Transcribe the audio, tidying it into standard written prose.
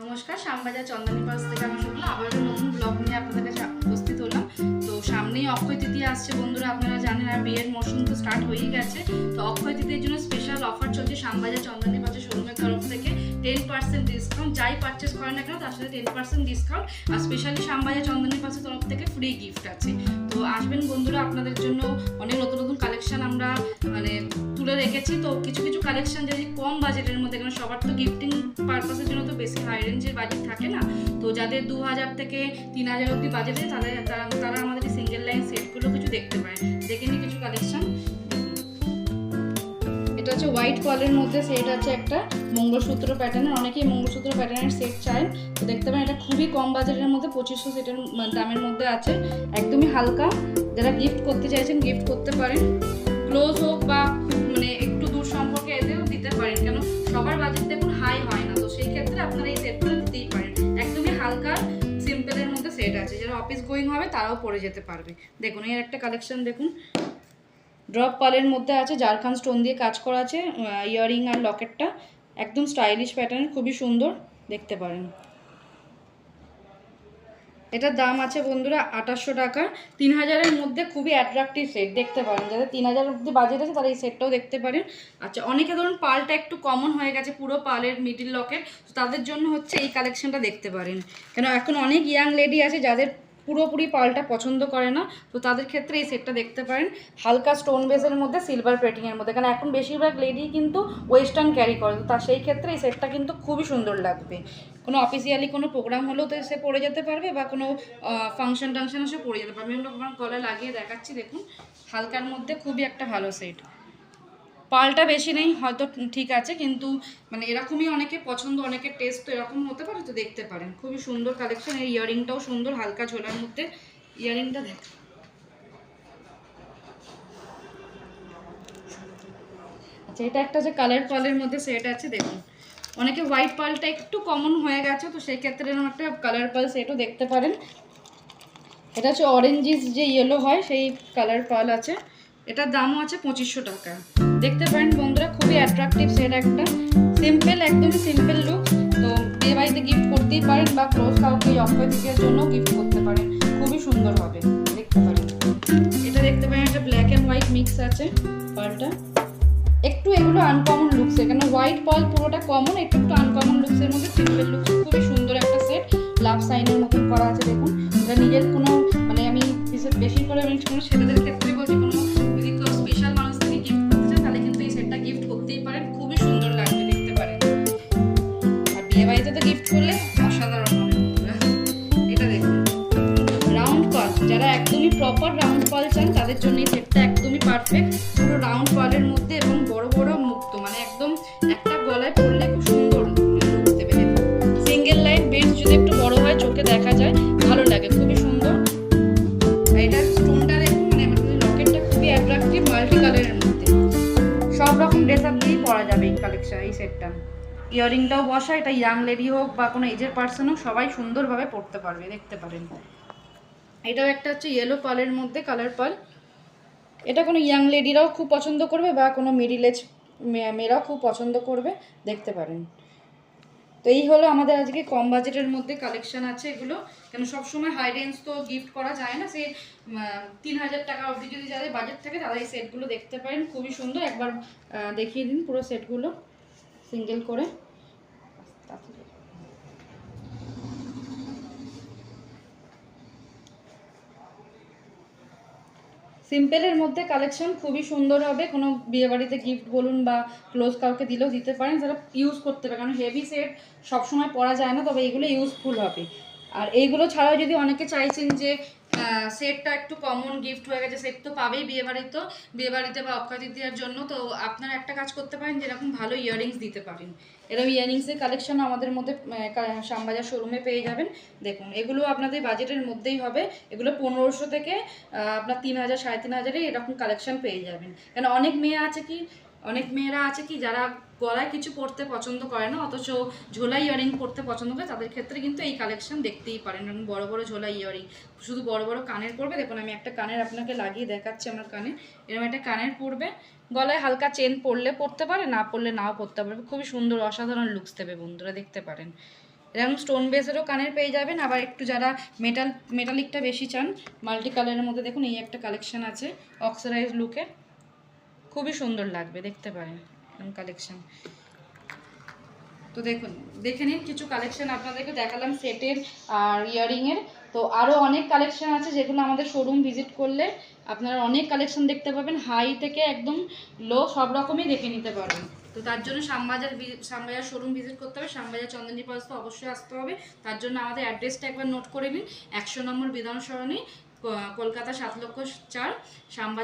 নমস্কার, শ্যামবাজার চন্দনী পাস থেকে আমি শুনলাম আবার একটা নতুন ব্লগ নিয়ে আপনাদের কাছে উপস্থিত হলাম। তো সামনেই অক্ষয় তৃতীয়া আসছে বন্ধুরা, আপনারা জানেন, আর বিয়ের মরশুম তো স্টার্ট হয়েই গেছে। তো অক্ষয় তৃতীয়ার জন্য স্পেশাল অফার চলছে শ্যামবাজার চন্দনী পাসের শোরুমের তরফ থেকে 10% ডিসকাউন্ট। যাই পারচেস করেন না কেন তার সাথে 10% ডিসকাউন্ট, আর স্পেশালি শ্যামবাজার চন্দনী পাসের তরফ থেকে ফ্রি গিফট আছে। তো আসবেন বন্ধুরা, আপনাদের জন্য অনেক নতুন নতুন কালেকশন আমরা তুলে রেখেছি। তো কিছু কিছু কালেকশন যদি কম বাজেটের মধ্যে, কারণ সবার তো গিফটিং পারপাসের জন্য তো বেশি হাই রেঞ্জের বাজেট থাকে না। তো যাদের 2000 থেকে 3000 অব্দি বাজেটে তারা আমাদের এই সিঙ্গেল লাইন সেটগুলো কিছু দেখতে পায়। দেখে নিই কিছু কালেকশন। এটা হচ্ছে হোয়াইট পার্লের মধ্যে সেট আছে একটা মঙ্গলসূত্র প্যাটার্নের। অনেকেই মঙ্গলসূত্র প্যাটার্নের সেট চায়, তো দেখতে পারেন এটা খুবই কম বাজেটের মধ্যে 2500 সেটের দামের মধ্যে আছে। একদমই হালকা, যারা গিফট করতে চাইছেন গিফট করতে পারেন। ক্লোজ হোক বা একটু দূর সম্পর্কে এতেও দিতে পারেন, কেন সবার বাজেট দেখুন হাই হয় না। তো সেই ক্ষেত্রে আপনারা এই সেটগুলো দিতেই পারেন। একদমই হালকা সিম্পলের মধ্যে সেট আছে, যারা অফিস গোয়িং হবে তারাও পরে যেতে পারবে। দেখুন এর একটা কালেকশন দেখুন, ড্রপ পালের মধ্যে আছে, জারখান স্টোন দিয়ে কাজ করা আছে। ইয়াররিং আর লকেটটা একদম স্টাইলিশ প্যাটার্ন, খুবই সুন্দর, দেখতে পারেন। এটার দাম আছে বন্ধুরা 2800 টাকা। 3000-এর মধ্যে খুবই অ্যাট্রাকটিভ সেট, দেখতে পারেন। যাদের 3000 অব্দি বাজেট আছে তারা এই সেটটাও দেখতে পারেন। আচ্ছা, অনেকে ধরুন পালটা একটু কমন হয়ে গেছে, পুরো পালের মিডিল লকেট, তাদের জন্য হচ্ছে এই কালেকশনটা দেখতে পারেন। কেন এখন অনেক ইয়াং লেডি আছে যাদের পুরোপুরি পালটা পছন্দ করে না, তো তাদের ক্ষেত্রে এই সেটটা দেখতে পারেন। হালকা স্টোন বেসের মধ্যে সিলভার প্লেটিংয়ের মধ্যে, কারণ এখন বেশিরভাগ লেডি কিন্তু ওয়েস্টার্ন ক্যারি করে, তো তার সেই ক্ষেত্রে এই সেটটা কিন্তু খুবই সুন্দর লাগবে। কোনো অফিসিয়ালি কোনো প্রোগ্রাম হলেও তো এসে পরে যেতে পারবে, বা কোনো ফাংশন টাংশন এসে পরে যেতে পারবে। আমি আমার গলায় লাগিয়ে দেখাচ্ছি, দেখুন হালকার মধ্যে খুবই একটা ভালো সেট। পালটা বেশি নেই হয়তো, ঠিক আছে, কিন্তু এরকমই অনেকে পছন্দ, অনেকের টেস্ট তো এরকম হতে পারে, তো দেখতে পারেন। খুবই সুন্দর কালেকশন। এই ইয়াররিংটাও সুন্দর, হালকা ঝোলার মধ্যে ইয়াররিংটা দেখ। আচ্ছা, এটা একটা যে কালার পালের মধ্যে সেট আছে, দেখুন অনেকে হোয়াইট পালটা একটু কমন হয়ে গেছে, তো সেই ক্ষেত্রে এরকম একটা কালার পাল সেটও দেখতে পারেন। এটা হচ্ছে অরেঞ্জিস যে ইয়েলো হয় সেই কালার পাল আছে। এটার দামও আছে 2500 টাকা। দেখতে পারেন বন্ধুরা, খুবই অ্যাট্রাকটিভ সেট একটা, সিম্পল, একদমই সিম্পল লুক। তো বিয়ে বাড়িতে গিফট করতেই পারেন, বা ক্লোজ কাউকে অক্ষয় তৃতীয়ার জন্য গিফট করতে পারেন, খুবই সুন্দর হবে, দেখতে পারেন। এটা দেখতে পারেন, একটা ব্ল্যাক অ্যান্ড হোয়াইট মিক্স আছে পালটা। একটু এগুলো আনকমন লুকসের, কেন হোয়াইট পাল পুরোটা কমন, একটু একটু আনকমন লুকসের মধ্যে সিম্পল লুকস, খুবই সুন্দর একটা সেট। লাভ সাইনের মতন করা আছে, দেখুন। এটা নিজের কোনো আমি বেশি করে কোনো ছেলেদের ক্ষেত্রে বলছি, কোনো যদি কেউ স্পেশাল মানুষ থেকে গিফট করতে চান তাহলে কিন্তু এই সেটটা গিফট করতেই পারেন, খুবই সুন্দর লাগবে, দেখতে পারেন। আর বিয়ে বাড়িতে তো গিফট করলে অসাধারণ হবে। এটা দেখুন রাউন্ড পাল, যারা একদমই প্রপার রাউন্ড পাল চান তাদের জন্য এই সেটটা একদমই পারফেক্ট। পুরো রাউন্ড পালের মধ্যে এবং বড় বড় মুক্ত, একদম একটা গলায় পরলে খুব সুন্দর লুক দেবে। সিঙ্গেল লাইন বেস যদি একটু বড় হয় চোখে দেখা যায়, ভালো লাগে, খুবই সুন্দর। এটার স্টোনটা দেখুন, লকেটটা খুবই অ্যাট্রাকটিভ, মাল্টি কালারের মধ্যে। সব রকম ড্রেস আপ দিয়েই পরা যাবে এই কালেকশন, এই সেটটা। ইয়াররিংটাও বসা, এটা ইয়াং লেডি হোক বা কোনো এজের পার্সন হোক সবাই সুন্দরভাবে পরতে পারবে, দেখতে পারেন। এটাও একটা হচ্ছে ইয়েলো পালের মধ্যে কালার পাল। এটা কোনো ইয়াং লেডিরাও খুব পছন্দ করবে, বা কোনো মিডিল এজ মেয়েরাও খুব পছন্দ করবে, দেখতে পারেন। তো এই হলো আমাদের আজকে কম বাজেটের মধ্যে কালেকশন আছে এগুলো, কেন সবসময় হাই রেঞ্জ তো গিফট করা যায় না। সে 3000 টাকা অবধি যদি যাদের বাজেট থাকে তারা এই সেটগুলো দেখতে পারেন, খুবই সুন্দর। একবার দেখিয়ে দিন পুরো সেটগুলো সিঙ্গেল করে। সিম্পলের মধ্যে কালেকশন খুবই সুন্দর হবে, কোনো বিয়েবাড়িতে গিফট বলুন বা ক্লোজ কাউকে দিলেও দিতে পারেন, যারা ইউজ করতে পারে, কারণ হেভি সেট সবসময় পরা যায় না, তবে এইগুলো ইউজফুল হবে। আর এইগুলো ছাড়াও যদি অনেকে চাইছেন যে সেটটা একটু কমন গিফট হয়ে গেছে, সেট তো পাবেই বিয়েবাড়িতে বা অক্ষয় তৃতীয়ার জন্য, তো আপনারা একটা কাজ করতে পারেন, যেরকম ভালো ইয়াররিংস দিতে পারেন। এরকম ইয়াররিংসের কালেকশন আমাদের মধ্যে শ্যামবাজার শোরুমে পেয়ে যাবেন। দেখুন এগুলো আপনাদের বাজেটের মধ্যেই হবে, এগুলো 1500 থেকে আপনার 3000 3500 এরকম কালেকশন পেয়ে যাবেন। কেন অনেক মেয়েরা আছে কি যারা গলায় কিছু পরতে পছন্দ করে না, অথচ ঝোলা ইয়াররিং পরতে পছন্দ করে, তাদের ক্ষেত্রে কিন্তু এই কালেকশন দেখতেই পারেন। বড় বড় ঝোলা ইয়াররিং, শুধু বড় বড় কানের পরবে। দেখুন আমি একটা কানের আপনাকে লাগিয়ে দেখাচ্ছি, আমার কানে এরকম একটা কানের পরবে, গলায় হালকা চেন পরলে পরতে পারে, না পরলে নাও পরতে পারবে, খুবই সুন্দর অসাধারণ লুকস দেবে বন্ধুরা, দেখতে পারেন। এরকম স্টোন বেসেরও কানের পেয়ে যাবেন, আবার একটু যারা মেটালিকটা বেশি চান মাল্টি কালারের মধ্যে দেখুন এই একটা কালেকশন আছে অক্সিডাইজ লুকে, খুবই সুন্দর লাগবে, দেখতে পারেন এরকম কালেকশন। তো দেখুন দেখে নিন কিছু কালেকশন আপনাদেরকে দেখালাম সেটের আর ইয়াররিংয়ের। তো আরও অনেক কালেকশন আছে যেগুলো আমাদের শোরুম ভিজিট করলে আপনারা অনেক কালেকশন দেখতে পাবেন, হাই থেকে একদম লো সব রকমই দেখে নিতে পারবেন। তো তার জন্য শ্যামবাজার শোরুম ভিজিট করতে হবে, শ্যামবাজার চন্দনী পালস তো অবশ্যই আসতে হবে। তার জন্য আমাদের অ্যাড্রেসটা একবার নোট করে নিন, 100 নম্বর বিধান সরণি, কলকাতা 7 লক্ষ 4, শ্যামবাজার।